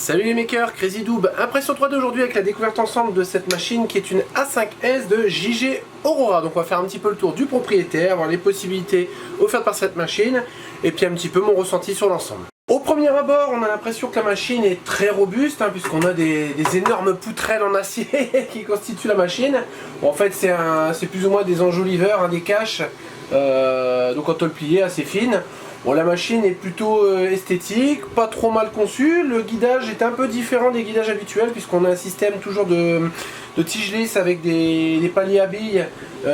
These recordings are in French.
Salut les makers, CrazyDoob, impression 3D aujourd'hui avec la découverte ensemble de cette machine qui est une A5S de JG Aurora. Donc on va faire un petit peu le tour du propriétaire, voir les possibilités offertes par cette machine et puis un petit peu mon ressenti sur l'ensemble. Au premier abord, on a l'impression que la machine est très robuste puisqu'on a des énormes poutrelles en acier qui constituent la machine. Bon, en fait c'est plus ou moins des enjoliveurs, des caches, donc en tôle pliée assez fine. Bon, la machine est plutôt esthétique, pas trop mal conçue. Le guidage est un peu différent des guidages habituels puisqu'on a un système toujours de tige lisse avec des paliers à billes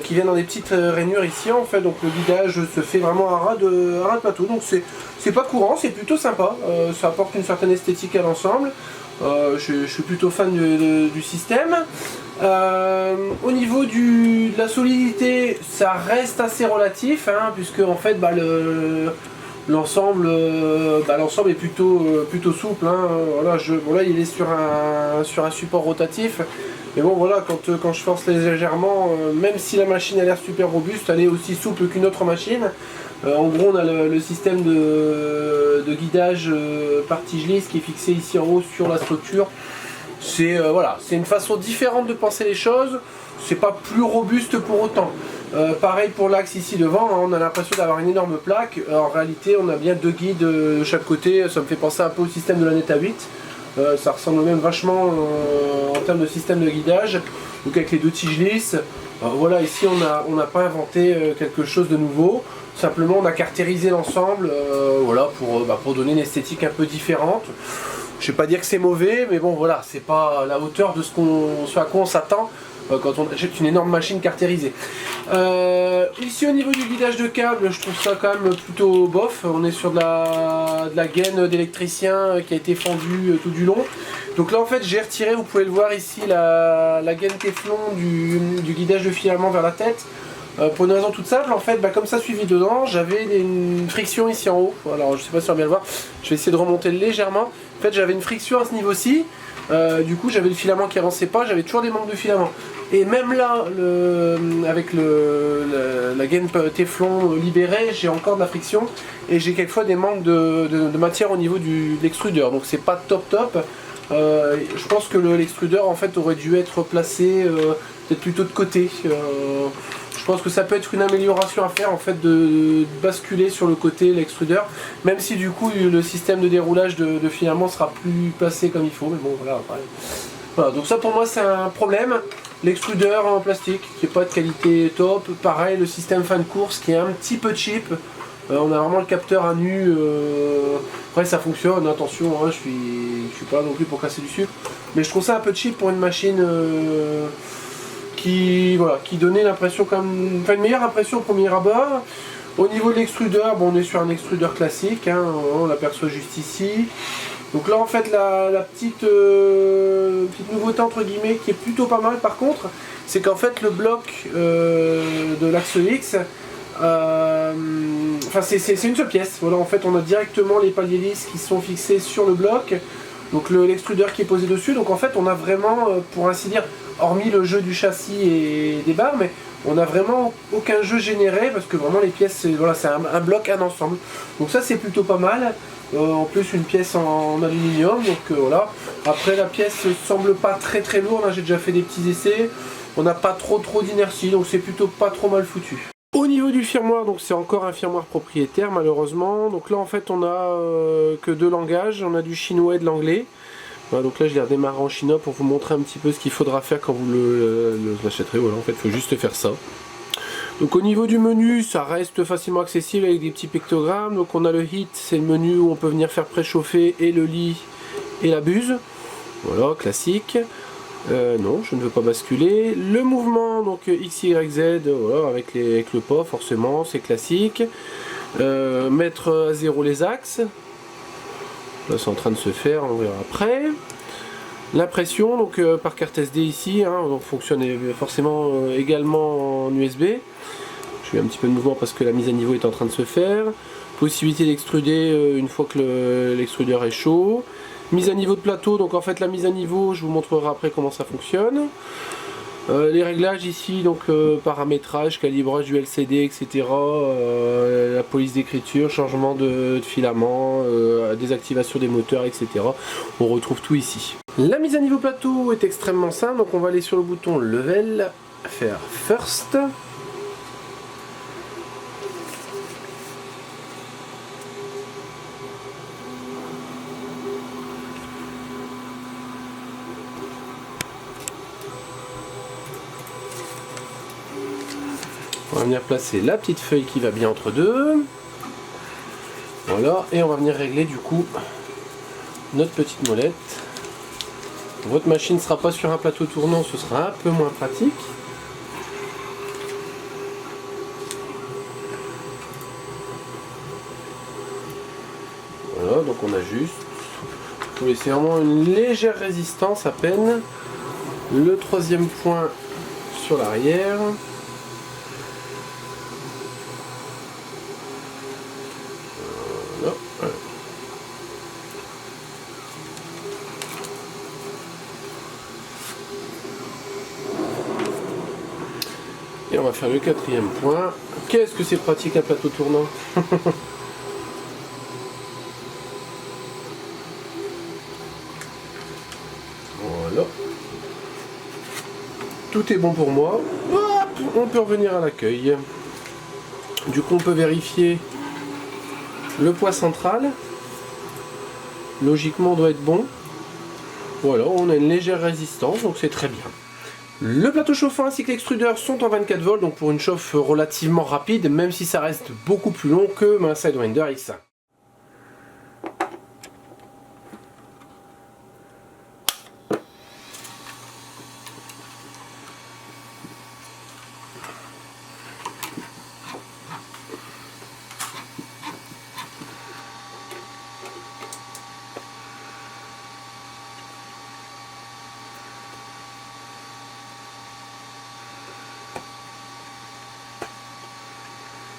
qui viennent dans des petites rainures ici en fait. Donc le guidage se fait vraiment à ras de plateau. Donc c'est pas courant, c'est plutôt sympa. Ça apporte une certaine esthétique à l'ensemble. Je suis plutôt fan du système. Au niveau de la solidité, ça reste assez relatif puisque en fait l'ensemble est plutôt souple. Voilà, là il est sur un support rotatif. Mais bon voilà, quand je force légèrement, même si la machine a l'air super robuste, elle est aussi souple qu'une autre machine. En gros on a le système de guidage par tige lisse qui est fixé ici en haut sur la structure. C'est une façon différente de penser les choses, c'est pas plus robuste pour autant. Pareil pour l'axe ici devant, on a l'impression d'avoir une énorme plaque. En réalité on a bien deux guides de chaque côté, ça me fait penser un peu au système de la Neta 8. Ça ressemble même vachement en termes de système de guidage, donc avec les deux tiges lisses. Voilà, ici on n'a pas inventé quelque chose de nouveau, simplement on a caractérisé l'ensemble voilà, pour donner une esthétique un peu différente. Je vais pas dire que c'est mauvais, mais bon voilà, c'est pas à la hauteur de ce à quoi on s'attend quand on achète une énorme machine caractérisée. Ici au niveau du guidage de câble, je trouve ça quand même plutôt bof. On est sur de la gaine d'électricien qui a été fendue tout du long. Donc là en fait j'ai retiré, vous pouvez le voir ici, la gaine Téflon du guidage de filament vers la tête. Pour une raison toute simple, en fait, comme ça suivi dedans, j'avais une friction ici en haut. Alors je sais pas si on va bien le voir, je vais essayer de remonter légèrement. En fait j'avais une friction à ce niveau-ci, du coup j'avais le filament qui avançait pas, j'avais toujours des manques de filament. Et même là, avec la gaine Téflon libérée, j'ai encore de la friction et j'ai quelquefois des manques de matière au niveau de l'extrudeur. Donc c'est pas top. Je pense que l'extrudeur en fait aurait dû être placé peut-être plutôt de côté. Je pense que ça peut être une amélioration à faire en fait de basculer sur le côté l'extrudeur, même si du coup le système de déroulage de filament sera plus placé comme il faut, mais bon voilà, voilà, donc ça pour moi c'est un problème. L'extrudeur en plastique qui n'est pas de qualité top, pareil le système fin de course qui est un petit peu cheap. On a vraiment le capteur à nu, après ça fonctionne, attention, je suis pas là non plus pour casser du sucre, mais je trouve ça un peu cheap pour une machine qui donnait l'impression quand même, une meilleure impression au premier abord. Au niveau de l'extrudeur, on est sur un extrudeur classique, on l'aperçoit juste ici. Donc là en fait la petite nouveauté entre guillemets qui est plutôt pas mal par contre, c'est qu'en fait le bloc de l'axe X, c'est une seule pièce. Voilà, en fait on a directement les paliers lisses qui sont fixés sur le bloc, donc l'extrudeur qui est posé dessus. Donc en fait on a vraiment, pour ainsi dire, hormis le jeu du châssis et des barres, mais on n'a vraiment aucun jeu généré parce que vraiment les pièces, c'est un bloc, un ensemble. Donc ça c'est plutôt pas mal. En plus une pièce en aluminium, donc voilà. Après la pièce semble pas très lourde, j'ai déjà fait des petits essais. On n'a pas trop d'inertie, donc c'est plutôt pas trop mal foutu. Au niveau du firmware, donc c'est encore un firmware propriétaire malheureusement. Donc là en fait on a que deux langages, on a du chinois et de l'anglais. Voilà, donc là je l'ai redémarré en chinois pour vous montrer un petit peu ce qu'il faudra faire quand vous l'achèterez. Voilà, en fait il faut juste faire ça. Donc au niveau du menu, ça reste facilement accessible avec des petits pictogrammes. Donc on a le heat, c'est le menu où on peut venir faire préchauffer et le lit et la buse. Voilà, classique. Non, je ne veux pas basculer. Le mouvement, donc X, Y, Z, voilà, avec le pas, forcément, c'est classique. Mettre à zéro les axes. Là c'est en train de se faire, on verra après. L'impression, donc par carte SD ici, donc fonctionne forcément également en USB. Je fais un petit peu de mouvement parce que la mise à niveau est en train de se faire. Possibilité d'extruder une fois que l'extrudeur est chaud. Mise à niveau de plateau, donc en fait la mise à niveau, je vous montrerai après comment ça fonctionne. Les réglages ici, donc paramétrage, calibrage du LCD, etc. La police d'écriture, changement de filament, désactivation des moteurs, etc. On retrouve tout ici. La mise à niveau plateau est extrêmement simple, donc on va aller sur le bouton Level, faire First. On va venir placer la petite feuille qui va bien entre deux. Voilà, et on va venir régler du coup notre petite molette. Votre machine ne sera pas sur un plateau tournant, ce sera un peu moins pratique. Voilà, donc on ajuste. Vous laissez vraiment une légère résistance à peine. Le troisième point sur l'arrière. Voilà. Et on va faire le quatrième point. Qu'est-ce que c'est pratique un plateau tournant. Voilà. Tout est bon pour moi. Hop, on peut revenir à l'accueil. Du coup, on peut vérifier le poids central. Logiquement, doit être bon. Voilà, on a une légère résistance, donc c'est très bien. Le plateau chauffant ainsi que l'extrudeur sont en 24 volts, donc pour une chauffe relativement rapide, même si ça reste beaucoup plus long que ma Sidewinder X1.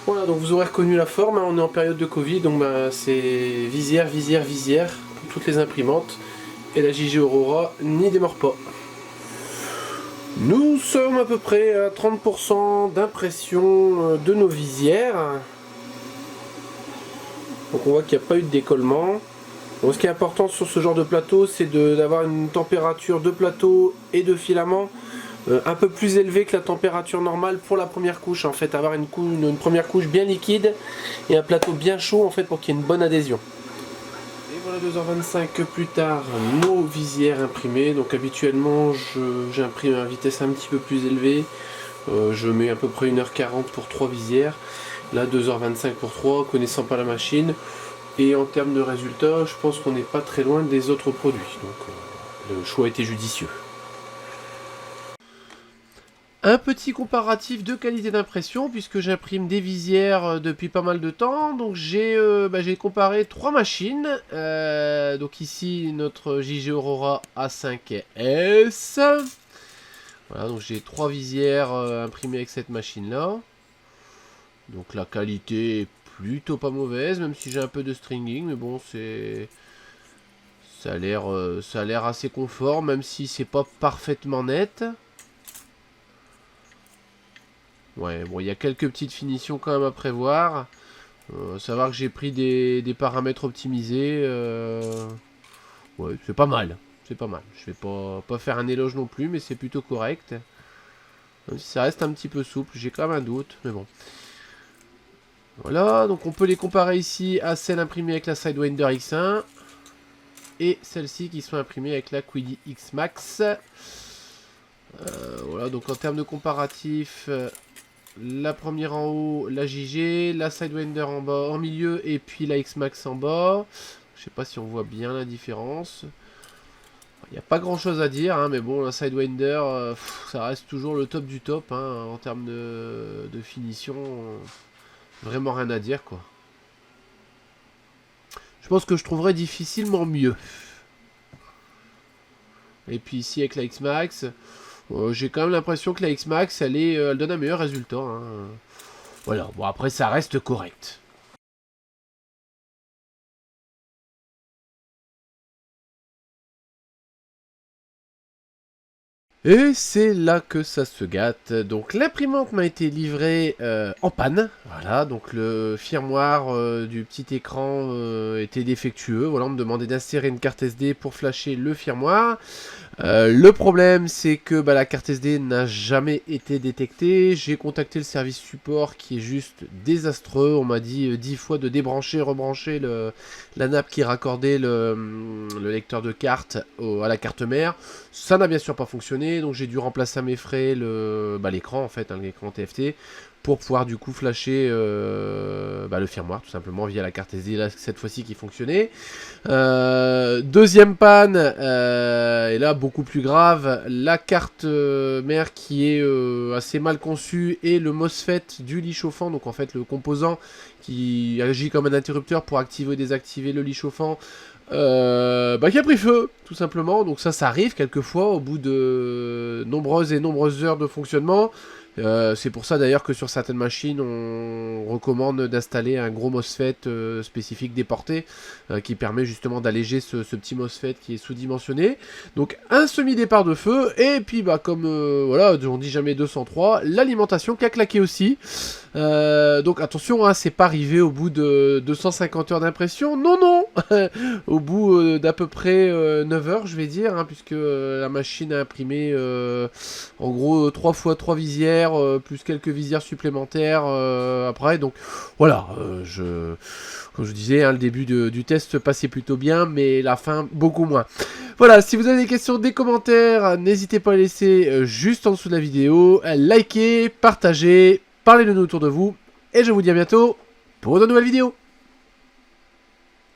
Voilà, donc vous aurez reconnu la forme, hein, on est en période de Covid, donc c'est visière, visière, visière pour toutes les imprimantes. Et la JG Aurora n'y démord pas. Nous sommes à peu près à 30% d'impression de nos visières. Donc on voit qu'il n'y a pas eu de décollement. Donc ce qui est important sur ce genre de plateau, c'est d'avoir une température de plateau et de filament un peu plus élevée que la température normale pour la première couche. En fait, avoir une première couche bien liquide et un plateau bien chaud en fait pour qu'il y ait une bonne adhésion. Et voilà 2h25 plus tard, nos visières imprimées. Donc habituellement, j'imprime à vitesse un petit peu plus élevée. Je mets à peu près 1h40 pour 3 visières. Là 2h25 pour 3, connaissant pas la machine. Et en termes de résultats, je pense qu'on n'est pas très loin des autres produits. Donc le choix était judicieux. Un petit comparatif de qualité d'impression, puisque j'imprime des visières depuis pas mal de temps. Donc j'ai comparé 3 machines. Donc ici notre JG Aurora A5S. Voilà, donc j'ai 3 visières imprimées avec cette machine-là. Donc la qualité est plutôt pas mauvaise, même si j'ai un peu de stringing, mais bon, ça a l'air assez confort, même si c'est pas parfaitement net. Ouais, bon, il y a quelques petites finitions quand même à prévoir. Savoir que j'ai pris des paramètres optimisés. Ouais, c'est pas mal. C'est pas mal. Je vais pas faire un éloge non plus, mais c'est plutôt correct. Même si ça reste un petit peu souple, j'ai quand même un doute, mais bon. Voilà, donc on peut les comparer ici à celles imprimées avec la Sidewinder X1 et celles-ci qui sont imprimées avec la Quidy X Max. Voilà, donc en termes de comparatif, la première en haut, la JG, la Sidewinder en bas, en milieu, et puis la X Max en bas. Je sais pas si on voit bien la différence. Il n'y a pas grand chose à dire, hein, mais bon, la Sidewinder, ça reste toujours le top du top, hein, en termes de finition. Vraiment rien à dire, quoi. Je pense que je trouverais difficilement mieux. Et puis ici avec la X-Max, j'ai quand même l'impression que la X-Max, elle donne un meilleur résultat. Hein. Voilà, bon après ça reste correct. Et c'est là que ça se gâte. Donc l'imprimante m'a été livrée en panne. Voilà, donc le firmware du petit écran était défectueux. Voilà, on me demandait d'insérer une carte SD pour flasher le firmware. Le problème, c'est que la carte SD n'a jamais été détectée. J'ai contacté le service support qui est juste désastreux. On m'a dit 10 fois de débrancher, rebrancher la nappe qui raccordait le lecteur de carte à la carte mère. Ça n'a bien sûr pas fonctionné, donc j'ai dû remplacer à mes frais l'écran en fait, l'écran TFT, pour pouvoir du coup flasher le firmware tout simplement via la carte SD là, cette fois-ci qui fonctionnait. Deuxième panne, et là beaucoup plus grave, la carte mère qui est assez mal conçue et le MOSFET du lit chauffant, donc en fait le composant qui agit comme un interrupteur pour activer ou désactiver le lit chauffant, qui a pris feu, tout simplement. Donc ça arrive quelquefois au bout de nombreuses heures de fonctionnement. C'est pour ça d'ailleurs que sur certaines machines on recommande d'installer un gros MOSFET spécifique déporté qui permet justement d'alléger ce petit MOSFET qui est sous-dimensionné. Donc un semi-départ de feu et puis comme voilà, on dit jamais 203, l'alimentation qui a claqué aussi. Donc attention, hein, c'est pas arrivé au bout de 250 heures d'impression, non au bout d'à peu près 9 heures je vais dire, hein, puisque la machine a imprimé en gros 3 fois 3 visières, plus quelques visières supplémentaires après, donc voilà, comme je disais, hein, le début du test passait plutôt bien, mais la fin beaucoup moins. Voilà, si vous avez des questions, des commentaires, n'hésitez pas à les laisser juste en dessous de la vidéo, likez, partagez, parlez de nous autour de vous, et je vous dis à bientôt pour de nouvelles vidéos.